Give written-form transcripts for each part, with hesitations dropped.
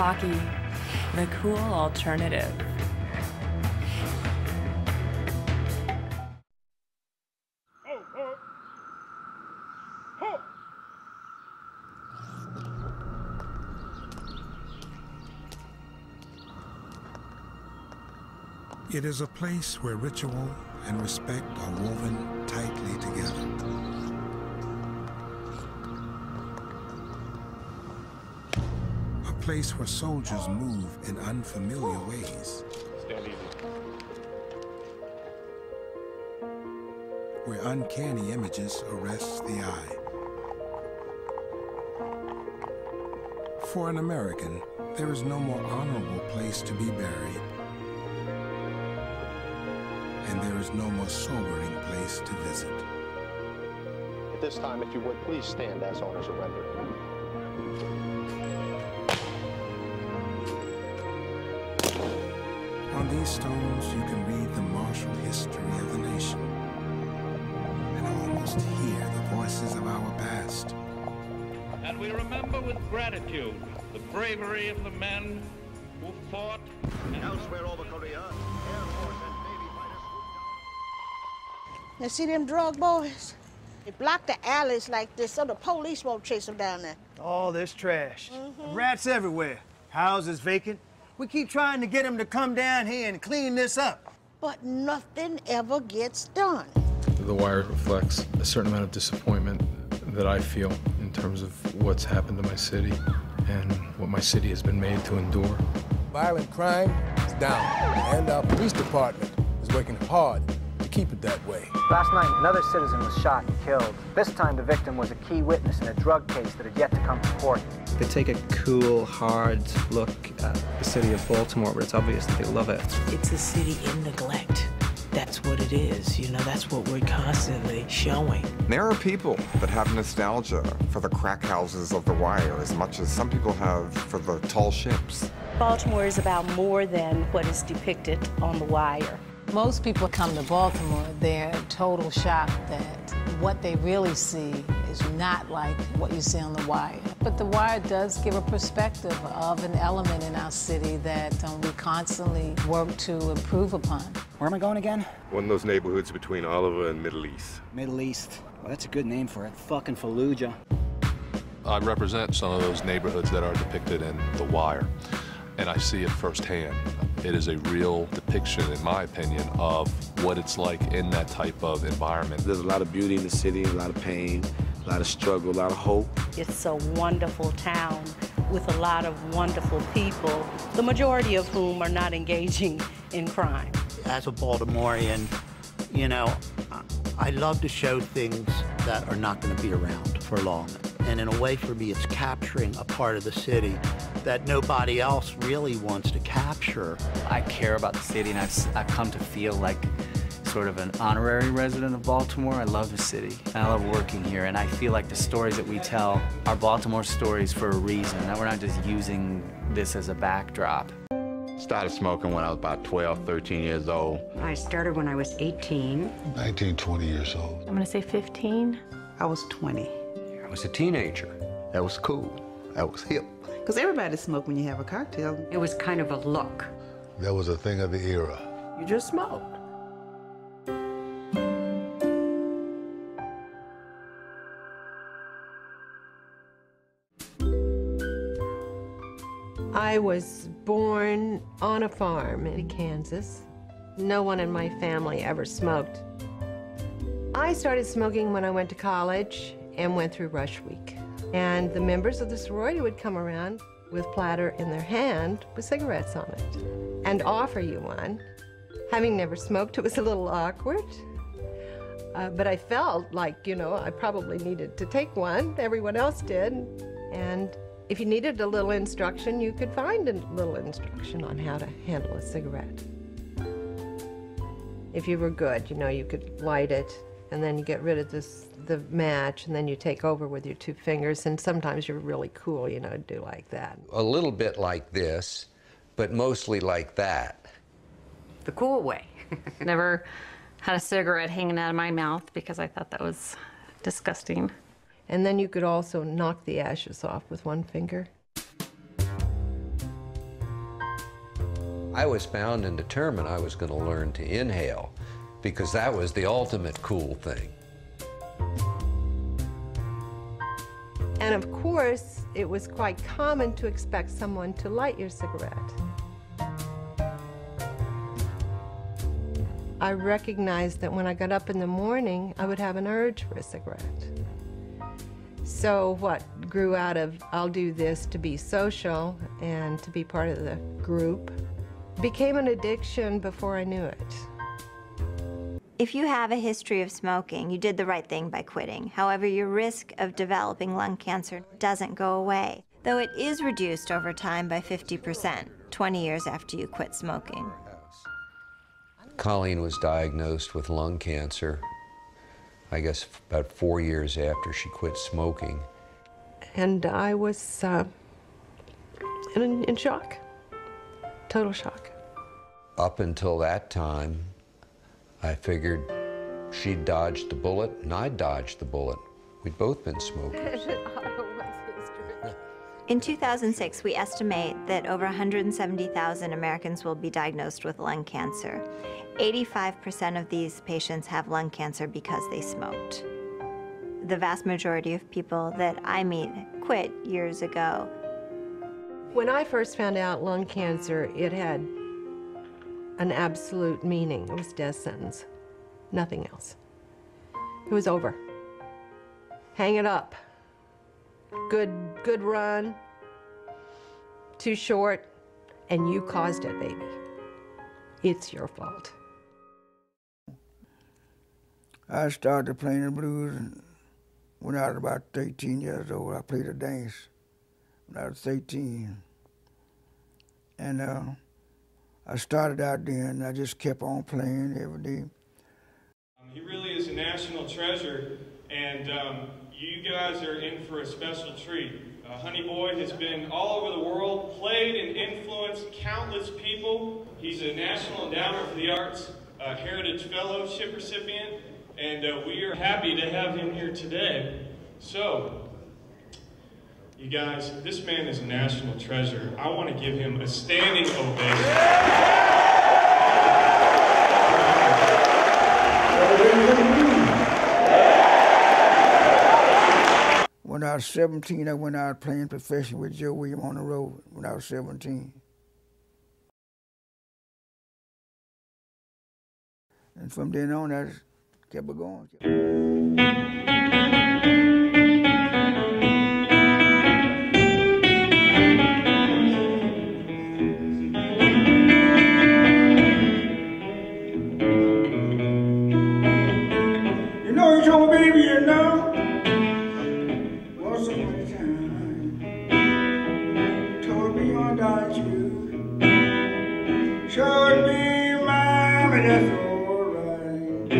hockey, the cool alternative. It is a place where ritual and respect are woven tightly together. A place where soldiers move in unfamiliar ways. Stand easy. Where uncanny images arrest the eye. For an American, there is no more honorable place to be buried. And there is no more sobering place to visit. At this time, if you would, please stand as honors are rendered. On these stones, you can read the martial history of the nation and almost hear the voices of our past. And we remember with gratitude the bravery of the men who fought elsewhere over Korea. Air Force and Navy fighters swooped down. You see them drug boys? They block the alleys like this so the police won't chase them down there. All this trash. Rats everywhere. Houses vacant. We keep trying to get them to come down here and clean this up. But nothing ever gets done. The Wire reflects a certain amount of disappointment that I feel in terms of what's happened to my city and what my city has been made to endure. Violent crime is down, and our police department is working hard to keep it that way. Last night, another citizen was shot and killed. This time, the victim was a key witness in a drug case that had yet to come to court. They take a cool, hard look at the city of Baltimore, but it's obvious that they love it. It's a city in neglect. That's what it is, you know, that's what we're constantly showing. There are people that have nostalgia for the crack houses of The Wire as much as some people have for the tall ships. Baltimore is about more than what is depicted on The Wire. Most people come to Baltimore, they're in total shock that what they really see is not like what you see on The Wire. But The Wire does give a perspective of an element in our city that we constantly work to improve upon. Where am I going again? One of those neighborhoods between Oliver and Middle East. Middle East. Well, that's a good name for it. Fucking Fallujah. I represent some of those neighborhoods that are depicted in The Wire, and I see it firsthand. It is a real depiction, in my opinion, of what it's like in that type of environment. There's a lot of beauty in the city, a lot of pain, a lot of struggle, a lot of hope. It's a wonderful town with a lot of wonderful people, the majority of whom are not engaging in crime. As a Baltimorean, you know, I love to show things that are not going to be around for long. And in a way, for me, it's capturing a part of the city that nobody else really wants to capture. I care about the city, and I've come to feel like sort of an honorary resident of Baltimore. I love the city, and I love working here, and I feel like the stories that we tell are Baltimore stories for a reason, that we're not just using this as a backdrop. Started smoking when I was about 12, 13 years old. I started when I was 18. 19, 20 years old. I'm gonna say 15. I was 20. I was a teenager. That was cool. That was hip. Because everybody smoked when you have a cocktail. It was kind of a look. That was a thing of the era. You just smoked. I was born on a farm in Kansas. No one in my family ever smoked. I started smoking when I went to college and went through Rush Week. And the members of the sorority would come around with a platter in their hand with cigarettes on it and offer you one. Having never smoked, it was a little awkward. But I felt like, you know, I probably needed to take one. Everyone else did. And if you needed a little instruction, you could find a little instruction on how to handle a cigarette. If you were good, you know, you could light it, and then you get rid of the match, and then you take over with your 2 fingers, and sometimes you're really cool, you know, to do like that. A little bit like this, but mostly like that. The cool way. Never had a cigarette hanging out of my mouth because I thought that was disgusting. And then you could also knock the ashes off with 1 finger. I was bound and determined I was going to learn to inhale because that was the ultimate cool thing. And of course, it was quite common to expect someone to light your cigarette. I recognized that when I got up in the morning, I would have an urge for a cigarette. So what grew out of, I'll do this to be social and to be part of the group, became an addiction before I knew it. If you have a history of smoking, you did the right thing by quitting. However, your risk of developing lung cancer doesn't go away, though it is reduced over time by 50%, 20 years after you quit smoking. Colleen was diagnosed with lung cancer, I guess about 4 years after she quit smoking. And I was in shock, total shock. Up until that time, I figured she'd dodged the bullet and I'd dodged the bullet. We'd both been smokers. In 2006, we estimate that over 170,000 Americans will be diagnosed with lung cancer. 85% of these patients have lung cancer because they smoked. The vast majority of people that I meet quit years ago. When I first found out lung cancer, it had an absolute meaning. It was death sentence, nothing else. It was over. Hang it up. Good run, too short, and you caused it, baby. It's your fault. I started playing the blues and when I was about 13 years old. I played a dance when I was 13. And I started out there and I just kept on playing every day. He really is a national treasure, and you guys are in for a special treat. Honey Boy has been all over the world, played and influenced countless people. He's a National Endowment for the Arts Heritage Fellowship recipient, and we are happy to have him here today. So, you guys, this man is a national treasure. I want to give him a standing ovation. When I was 17, I went out playing professional with Joe Williams on the road when I was 17. And from then on, I just kept it going. You know you told me, baby, you know. Showed me, mama, that's alright.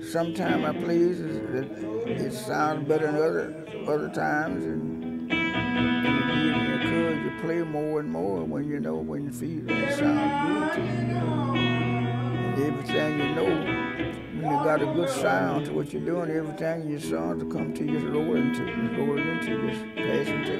Sometimes I plays it sounds better than other times, and you encourage you play more and more when you know, when you feel it sounds good to you. And everything you know, when you got a good sound to what you're doing, everything your songs will come to you, just roll it into, just pass it to.